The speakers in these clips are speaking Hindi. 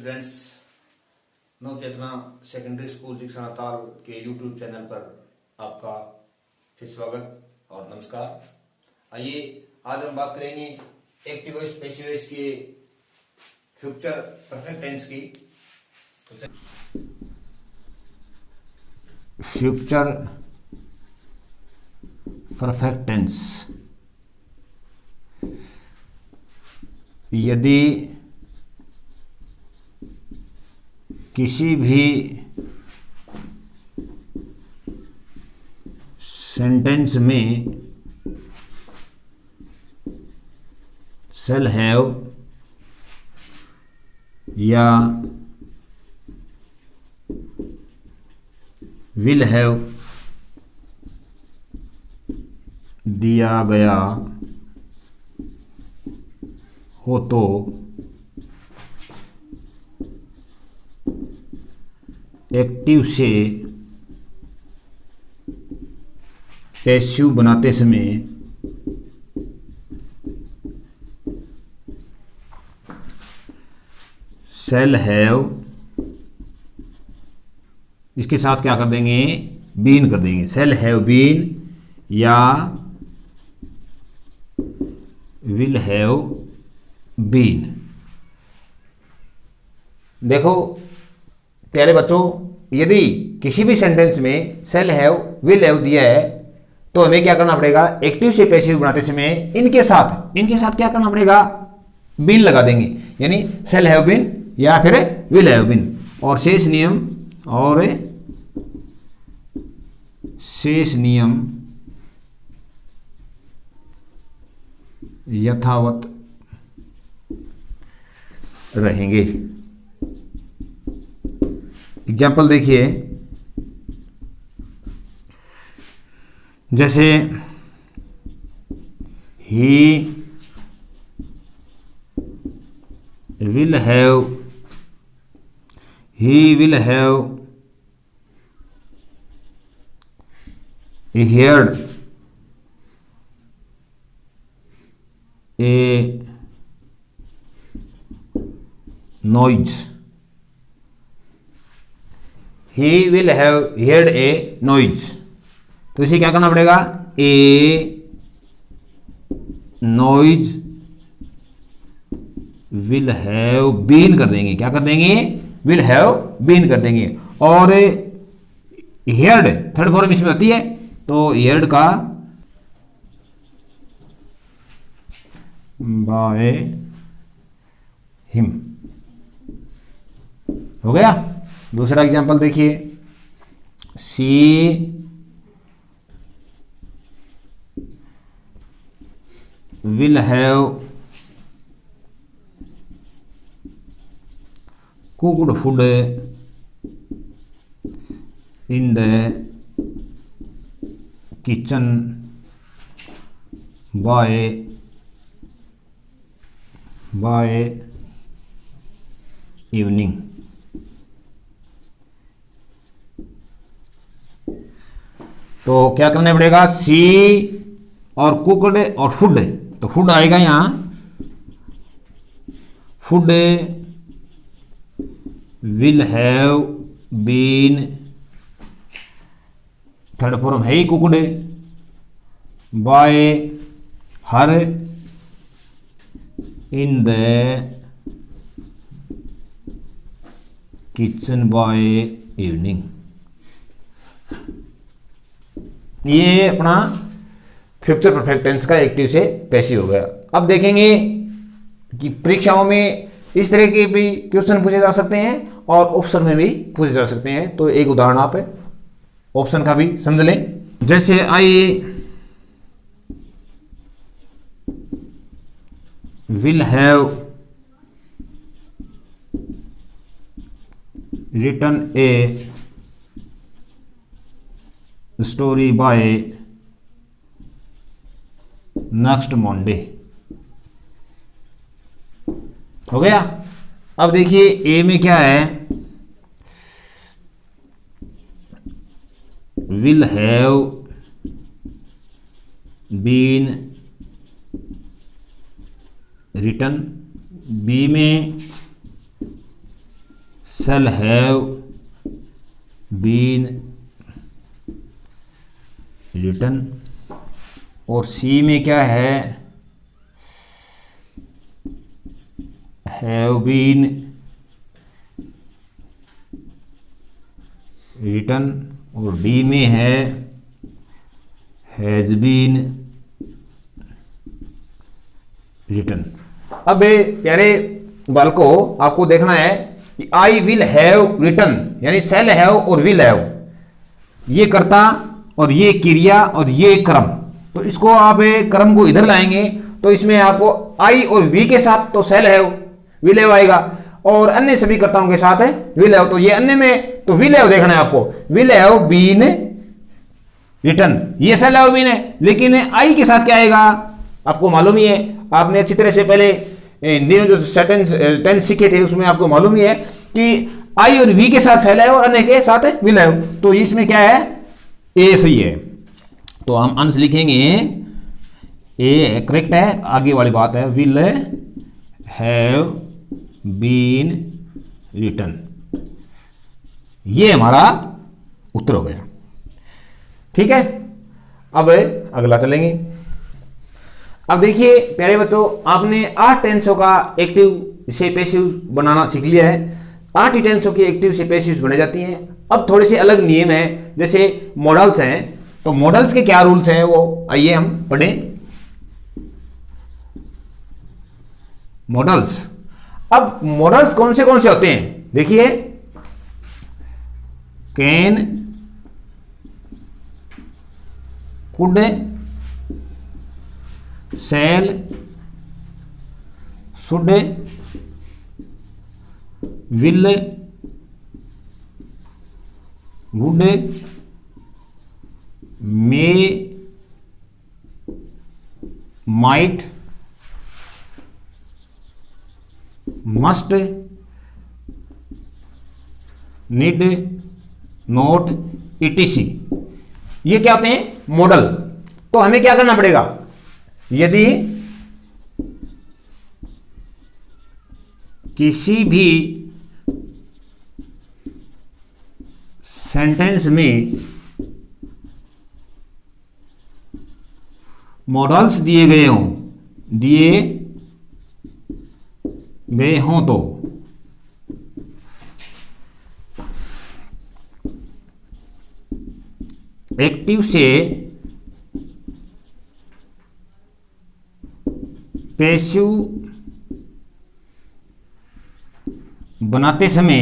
स्टूडेंट्स, नव चेतना सेकेंडरी स्कूल शिक्षा ताल के यूट्यूब चैनल पर आपका फिर स्वागत और नमस्कार। आइए आज हम बात करेंगे एक्टिव वॉइस पैसिव वॉइस के फ्यूचर परफेक्ट टेंस की। फ्यूचर परफेक्ट टेंस, यदि किसी भी सेंटेंस में शैल हैव या विल हैव दिया गया हो तो एक्टिव से पैसिव बनाते समय शैल हैव इसके साथ क्या कर देंगे, बीन कर देंगे। शैल हैव बीन या विल हैव बीन। देखो प्यारे बच्चों, यदि किसी भी सेंटेंस में शैल हैव विल हैव दिया है तो हमें क्या करना पड़ेगा, एक्टिव से पैसिव बनाते समय इनके साथ क्या करना पड़ेगा, बीन लगा देंगे। यानी शैल हैव बीन या फिर विल हैव बीन। और शेष नियम यथावत रहेंगे। एग्जाम्पल देखिए, जैसे he will have heard a noise. He will have heard a noise. तो इसे क्या करना पड़ेगा, a noise will have been कर देंगे। क्या कर देंगे, विल हैव बीन कर देंगे। और हेयर्ड थर्ड फॉर्म इसमें होती है, तो हेयर्ड का बाय हिम हो गया। दूसरा एग्जांपल देखिए, she will have cooked food in the kitchen by evening. तो क्या करना पड़ेगा, सी और कुक्ड और फूड, तो फूड आएगा यहां, food will have been third form है ही cooked by her in the kitchen by evening. ये अपना फ्यूचर परफेक्ट टेंस का एक्टिव से पैसिव हो गया। अब देखेंगे कि परीक्षाओं में इस तरह के भी क्वेश्चन पूछे जा सकते हैं और ऑप्शन में भी पूछे जा सकते हैं। तो एक उदाहरण आप ऑप्शन का भी समझ लें। जैसे I will have written a story by next Monday हो गया। अब देखिए ए में क्या है, will have been written, B में shall have been written, और सी में क्या है, have been written, और डी में है has been written। अब प्यारे बालकों, आपको देखना है कि आई विल हैव रिटन, यानी सेल हैव और विल हैव, ये कर्ता और ये क्रिया और ये क्रम, तो इसको आप क्रम को इधर लाएंगे तो इसमें आपको आई और वी के साथ तो सेल हैव विल हैव आएगा, और अन्य सभी कर्ताओं के साथ है विल हैव, तो ये अन्य में तो विल हैव देखना है आपको, विल हैव बीन रिटन, ये सेल हैव बीन है, लेकिन आई के साथ क्या आएगा आपको मालूम ही है, आपने अच्छी तरह से पहले हिंदी में जो सेंटेंस टेंस सीखे थे उसमें आपको मालूम ही है कि आई और वी के साथ सेल हैव और अन्य के साथ विल हैव, तो इसमें क्या है, ए सही है, तो हम आंसर लिखेंगे ए करेक्ट है, आगे वाली बात है विल हैव बीन रिटन, ये हमारा उत्तर हो गया। ठीक है, अब अगला चलेंगे। अब देखिए प्यारे बच्चों, आपने 8 टेंसों का एक्टिव से पैसिव बनाना सीख लिया है। 8 ही टेंसों की एक्टिव से पैसिव बने जाती हैं। अब थोड़े से अलग नियम हैं, जैसे मॉडल्स हैं, तो मॉडल्स के क्या रूल्स हैं वो आइए हम पढ़ें। मॉडल्स, अब मॉडल्स कौन से होते हैं, देखिए can, could, shall, should, will, would, may, might, must, need, not, etc, ये क्या होते हैं मॉडल। तो हमें क्या करना पड़ेगा, यदि किसी भी सेंटेंस में मॉडल्स दिए गए हों तो एक्टिव से पैसिव बनाते समय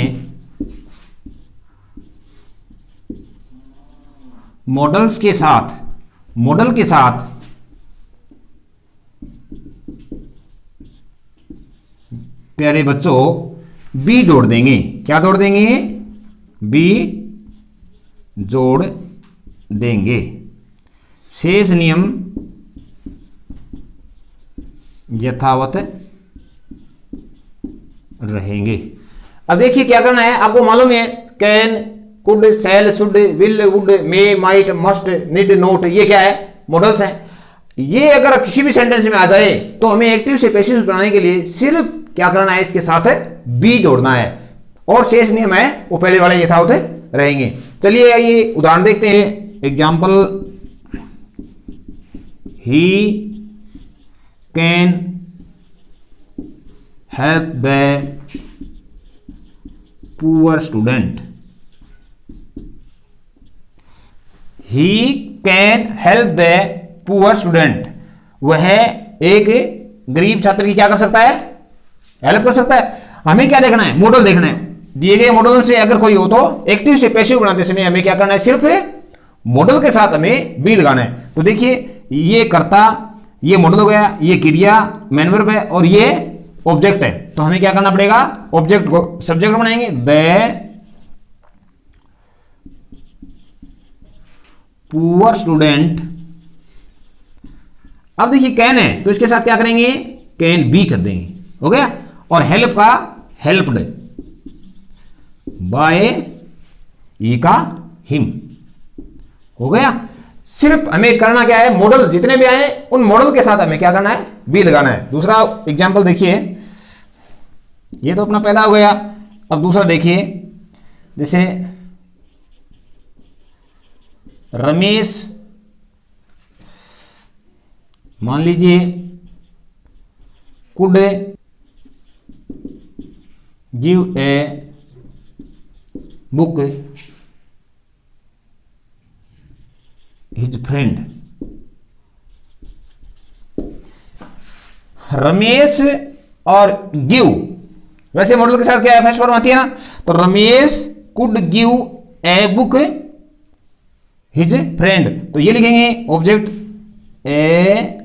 मॉडल के साथ प्यारे बच्चों बी जोड़ देंगे। क्या जोड़ देंगे, बी जोड़ देंगे। शेष नियम यथावत रहेंगे। अब देखिए क्या करना है, आपको मालूम है can, could, shall, should, will, would, may, might, must, need, not, ये क्या है मॉडल्स हैं। ये अगर किसी भी सेंटेंस में आ जाए तो हमें एक्टिव से पैसिव बनाने के लिए सिर्फ क्या करना है, इसके साथ बी जोड़ना है, और शेष नियम है वो पहले वाले यथावत रहेंगे। चलिए आइए उदाहरण देखते हैं। Example, he can help the poor student. He can help the poor student, वह एक गरीब छात्र की क्या कर सकता है, हेल्प कर सकता है। हमें क्या देखना है, मॉडल देखना है। दिए गए मॉडल से अगर कोई हो तो एक्टिव से पैसिव बनाते समय हमें क्या करना है, सिर्फ मॉडल के साथ हमें बी लगाना है। तो देखिए ये कर्ता, ये मॉडल हो गया, ये क्रिया मेन वर्ब है, और ये ऑब्जेक्ट है। तो हमें क्या करना पड़ेगा, ऑब्जेक्ट को सब्जेक्ट बनाएंगे, द पुअर स्टूडेंट। अब देखिए कैन है तो इसके साथ क्या करेंगे, कैन बी कर देंगे, हो गया। और हेल्प का हेल्प्ड बाय ई का हिम, हो गया। सिर्फ हमें करना क्या है, मॉडल जितने भी आए उन मॉडल के साथ हमें क्या करना है, बी लगाना है। दूसरा एग्जांपल देखिए, ये तो अपना पहला हो गया, अब दूसरा देखिए, जैसे रमेश मान लीजिए could give a book his friend. Ramesh और गिव, वैसे मॉडल के साथ क्या है, फर्स्ट फॉर्म आती है ना, तो Ramesh could give a book his friend, तो ये लिखेंगे ऑब्जेक्ट ए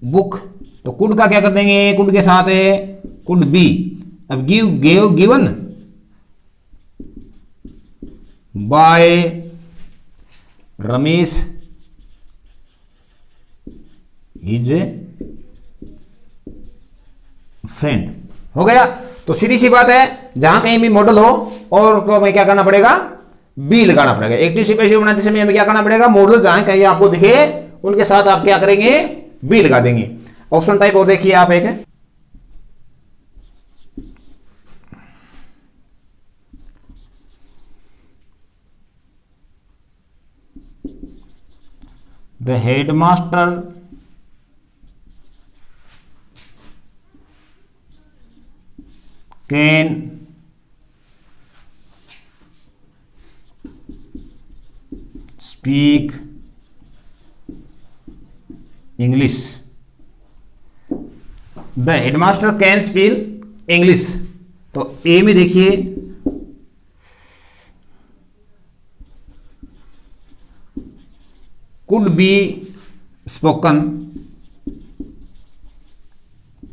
बुक, तो कुड का क्या कर देंगे, कुड के साथ है कुड बी। अब give gave given by Ramesh his friend, हो गया। तो सीधी सी बात है, जहां कहीं भी मॉडल हो और को हमें क्या करना पड़ेगा, बी लगाना पड़ेगा। एक्टिव सी पैसिव बनाते समय हमें क्या करना पड़ेगा, मॉडल जहां कहीं आपको दिखे उनके साथ आप क्या करेंगे, बी लगा देंगे। ऑप्शन टाइप और देखिए आप एक, the headmaster can speak English. The headmaster can speak English, तो ए में देखिए कुड बी स्पोकन,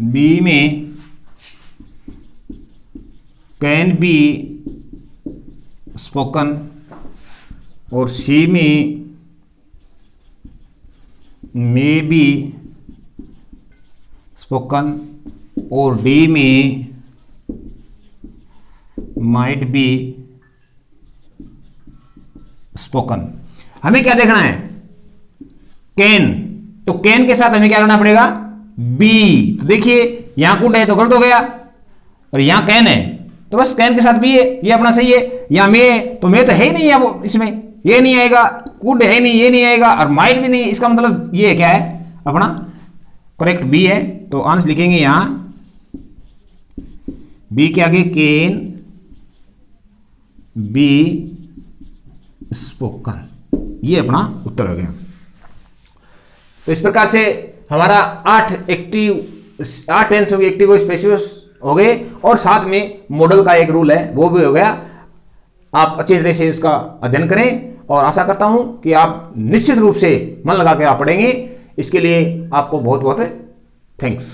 बी में कैन बी स्पोकन, और सी में मे बी स्पोकन, और डी में माइट बी स्पोकन। हमें क्या देखना है, कैन, तो कैन के साथ हमें क्या करना पड़ेगा, बी। तो देखिए यहां कुड है तो गलत हो गया, और यहां कैन है तो बस कैन के साथ बी है, ये अपना सही है। यहां मे, तो मे तो है ही नहीं है, वो इसमें ये नहीं आएगा, कुड है नहीं, ये नहीं आएगा, और माइट भी नहीं, इसका मतलब ये क्या है, अपना करेक्ट बी है। तो आंसर लिखेंगे यहां बी के आगे कैन बी स्पोकन, ये अपना उत्तर हो गया। तो इस प्रकार से हमारा 8 टेंस हो गए, एक्टिव और पैसिव हो गए, और साथ में मॉडल का एक रूल है वो भी हो गया। आप अच्छी तरह से इसका अध्ययन करें, और आशा करता हूं कि आप निश्चित रूप से मन लगा कर आप पढ़ेंगे। इसके लिए आपको बहुत बहुत थैंक्स।